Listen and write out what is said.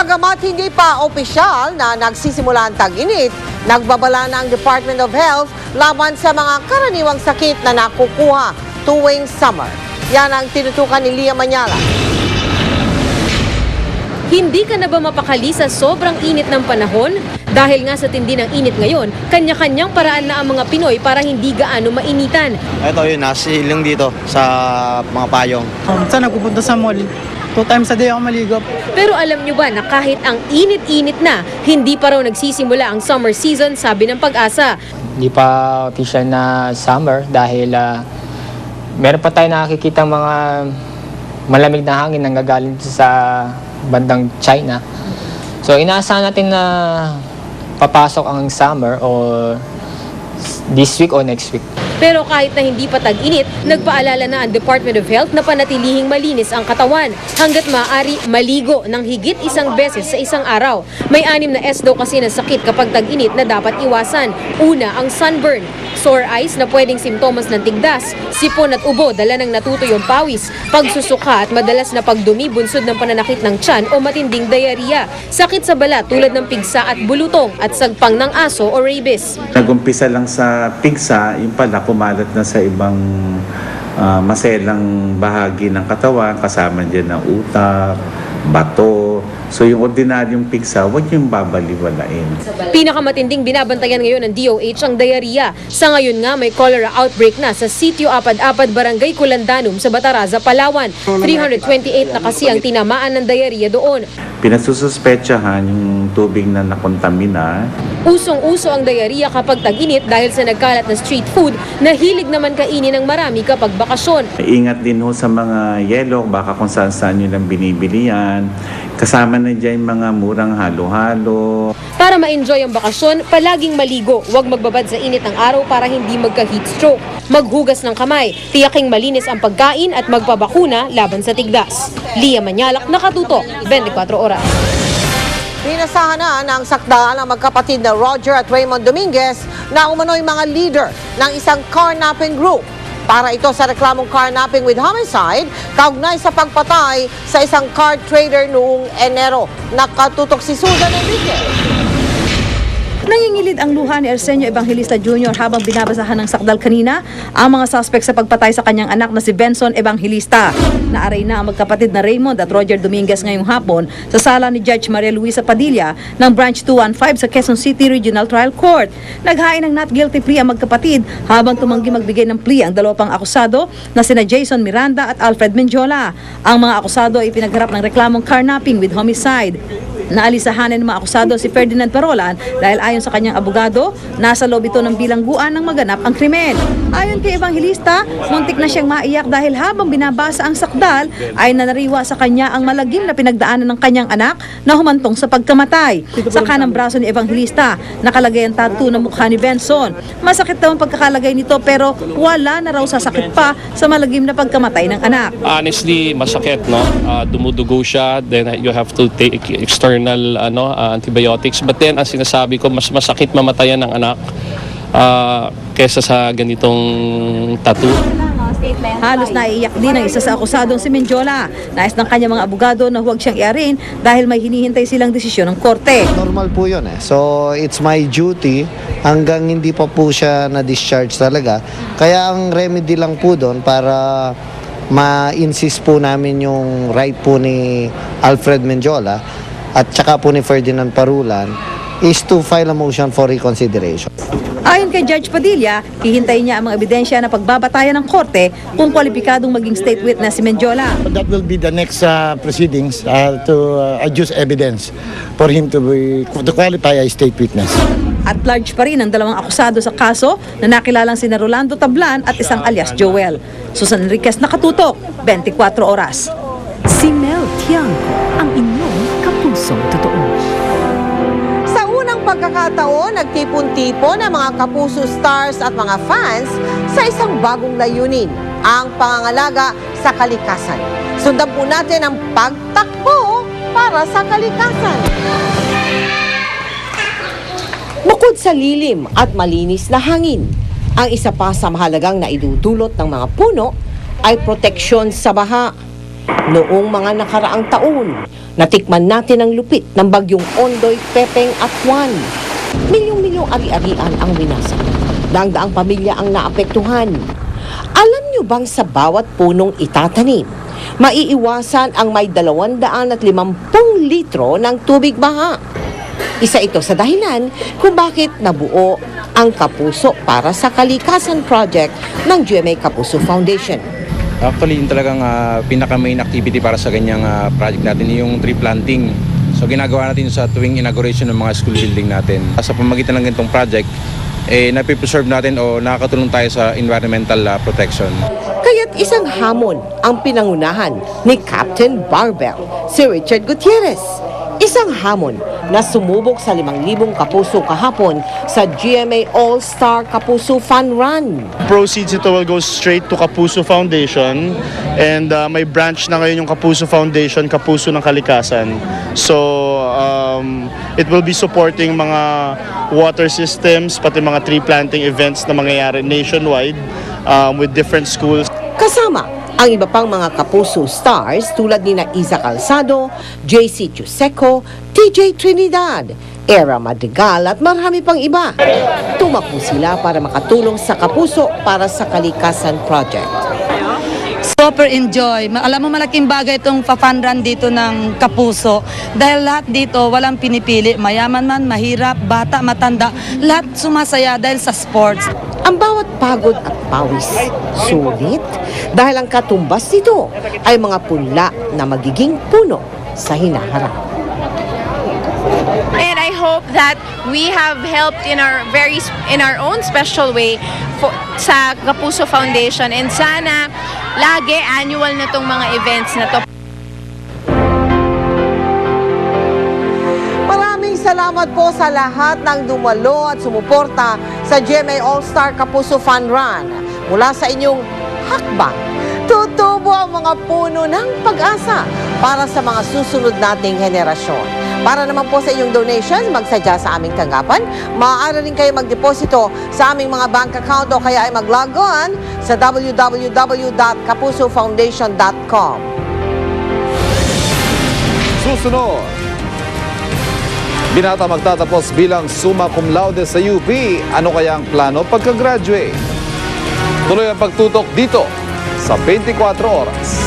Bagamat hindi pa opisyal na nagsisimula ang tag-init, nagbabala na ang Department of Health laban sa mga karaniwang sakit na nakukuha tuwing summer. Yan ang tinutukan ni Lia Manyala. Hindi ka na ba mapakali sa sobrang init ng panahon? Dahil nga sa tindi ng init ngayon, kanya-kanyang paraan na ang mga Pinoy para hindi gaano mainitan. Ito yun, nasiling dito sa mga payong. Saan nagpupunta sa mall? 2 times a day ako maligo. Pero alam nyo ba na kahit ang init-init na, hindi pa raw nagsisimula ang summer season, sabi ng Pag-asa. Hindi pa official na summer dahil meron pa tayo nakikita mga malamig na hangin na gagaling sa bandang China. So inaasahan natin na papasok ang summer or this week or next week. Pero kahit na hindi pa tag-init, nagpaalala na ang Department of Health na panatilihing malinis ang katawan hanggat maaari maligo ng higit 1 beses sa isang araw. May 6 na S daw kasi na sakit kapag tag-init na dapat iwasan. Una, ang sunburn, sore eyes na pwedeng simptomas ng tigdas, sipon at ubo dala ng natutuyong pawis, pagsusuka at madalas na pagdumi bunsod ng pananakit ng tiyan o matinding diarrhea, sakit sa balat tulad ng pigsa at bulutong at sagpang ng aso o rabies. Nagumpisa lang sa pigsa, yung pala kumalat na sa ibang maselang bahagi ng katawan, kasama dyan ng utak, bato. So yung ordinaryong pigsa, huwag yung babaliwalain. Pinakamatinding binabantayan ngayon ng DOH ang diarrhea. Sa ngayon nga may cholera outbreak na sa Sitio Apad-Apad, Barangay Culandanum sa Bataraza, Palawan. 328 na kasi ang tinamaan ng diarrhea doon. Pinasususpetsahan yung tubig na nakontamina. Usong-uso ang diarrhea kapag tag-init dahil sa nagkalat na street food na hilig naman kainin ng marami kapag bakasyon. Ingat din ho sa mga yelo, baka kung saan nyo lang binibili yan. Kasama na dyan yung mga murang halo-halo. Para ma-enjoy ang bakasyon, palaging maligo. Huwag magbabad sa init ng araw para hindi magka-heat stroke. Maghugas ng kamay, tiyaking malinis ang pagkain at magpabakuna laban sa tigdas. Lia Manyalak, nakatutok, 24 oras. Pinasahan na ng sakdal ang magkapatid na Roger at Raymond Dominguez na umano'y mga leader ng isang carnapping group. Para ito sa reklamong carnapping with homicide, kaugnay sa pagpatay sa isang card trader noong Enero. Nakatutok si Susan Enrique. Nangingilid ang luha ni Arsenio Evangelista Jr. habang binabasahan ng sakdal kanina ang mga suspect sa pagpatay sa kanyang anak na si Benson Evangelista. Naaray na ang magkapatid na Raymond at Roger Dominguez ngayong hapon sa sala ni Judge Maria Luisa Padilla ng Branch 215 sa Quezon City Regional Trial Court. Naghain ng not guilty plea ang magkapatid habang tumanggi magbigay ng plea ang 2 pang akusado na sina Jason Miranda at Alfred Menjola. Ang mga akusado ay pinagharap ng reklamong carnapping with homicide. Naalisahanan ng mga akusado si Ferdinand Parolan dahil ayon sa kanyang abogado, nasa loob ito ng bilangguan ng maganap ang krimen. Ayon kay Evangelista, muntik na siyang maiyak dahil habang binabasa ang sakdal ay nanariwa sa kanya ang malagim na pinagdaanan ng kanyang anak na humantong sa pagkamatay. Sa kanang braso ni Evangelista, nakalagay ang tattoo ng mukha ni Benson. Masakit daw ang pagkakalagay nito pero wala na raw sasakit pa sa malagim na pagkamatay ng anak. Honestly, masakit, no? Dumudugo siya, then you have to take external antibiotics. But then, ang sinasabi ko, mas masakit mamatayan ng anak kesa sa ganitong tattoo. Halos naiiyak din ang isa sa akusadong si Menjola. Nais ng kanyang mga abogado na huwag siyang iarin dahil may hinihintay silang desisyon ng korte. Normal po yun eh. So it's my duty hanggang hindi pa po siya na-discharge talaga. Kaya ang remedy lang po doon para ma-insist po namin yung right po ni Alfred Menjola at saka po ni Ferdinand Parulan is to file a motion for reconsideration. Ayon kay Judge Padilla, hihintayin niya ang mga ebidensya na pagbabatayan ng korte kung kwalipikadong maging state witness si Menjola. That will be the next proceedings to adduce evidence for him to qualify as state witness. At large pa rin ang 2 akusado sa kaso na nakilalang sina Rolando Tablan at isang alias Joel. Susan Enriquez, nakatutok, 24 oras. Si Mel Tiangco, ang inyong kapusong totoo. Sa unang pagkakataon, nagtipon-tipon ang mga Kapuso stars at mga fans sa isang bagong layunin, ang pangangalaga sa kalikasan. Sundan po natin ang pagtakbo para sa kalikasan. Bukod sa lilim at malinis na hangin, ang isa pa sa mahalagang naidudulot ng mga puno ay proteksyon sa baha. Noong mga nakaraang taon, natikman natin ang lupit ng bagyong Ondoy, Pepeng at Juan. Milyong-milyong ari-arian ang winasak. Daang-daang pamilya ang naapektuhan. Alam nyo bang sa bawat punong itatanim, maiiwasan ang may 250 litro ng tubig baha? Isa ito sa dahilan kung bakit nabuo ang Kapuso para sa Kalikasan Project ng GMA Kapuso Foundation. Actually, yung talagang pinaka-main activity para sa ganyang project natin yung tree planting. So ginagawa natin sa tuwing inauguration ng mga school building natin. Sa pamagitan ng ganitong project, napipreserve natin o nakakatulong tayo sa environmental protection. Kaya't isang hamon ang pinangunahan ni Captain Barbell, si Richard Gutierrez. Isang hamon na sumubok sa 5,000 kapuso kahapon sa GMA All-Star Kapuso Fun Run. Proceeds ito will go straight to Kapuso Foundation, and may branch na ngayon yung Kapuso Foundation, Kapuso ng Kalikasan. So it will be supporting mga water systems, pati mga tree planting events na mangyayari nationwide with different schools. Kasama ang iba pang mga Kapuso stars tulad ni Iza Calzado, JC Chuseco, TJ Trinidad, Era Madrigal at marami pang iba. Tumakbo sila para makatulong sa Kapuso para sa Kalikasan Project. Super enjoy. Alam mo, malaking bagay itong fa-fun run dito ng Kapuso. Dahil lahat dito, walang pinipili. Mayaman man, mahirap, bata, matanda. Lahat sumasaya dahil sa sports. Ang bawat pagod at pawis, sulit dahil ang katumbas nito ay mga punla na magiging puno sa hinaharap. And I hope that we have helped in our own special way sa Kapuso Foundation, and sana lagi annual na tong mga events na to. Maraming salamat po sa lahat ng dumalo at sumuporta sa GMA All-Star Kapuso Fun Run. Mula sa inyong hakbang, tutubo ang mga puno ng pag-asa para sa mga susunod nating henerasyon. Para naman po sa inyong donations, magsadya sa aming tanggapan. Maaari rin kayo magdeposito sa aming mga bank account o kaya ay mag-log on sa www.kapusofoundation.com. Susunod, binata magtatapos bilang summa cum laude sa UP. Ano kaya ang plano pagka-graduate? Tuloy ang pagtutok dito sa 24 Oras.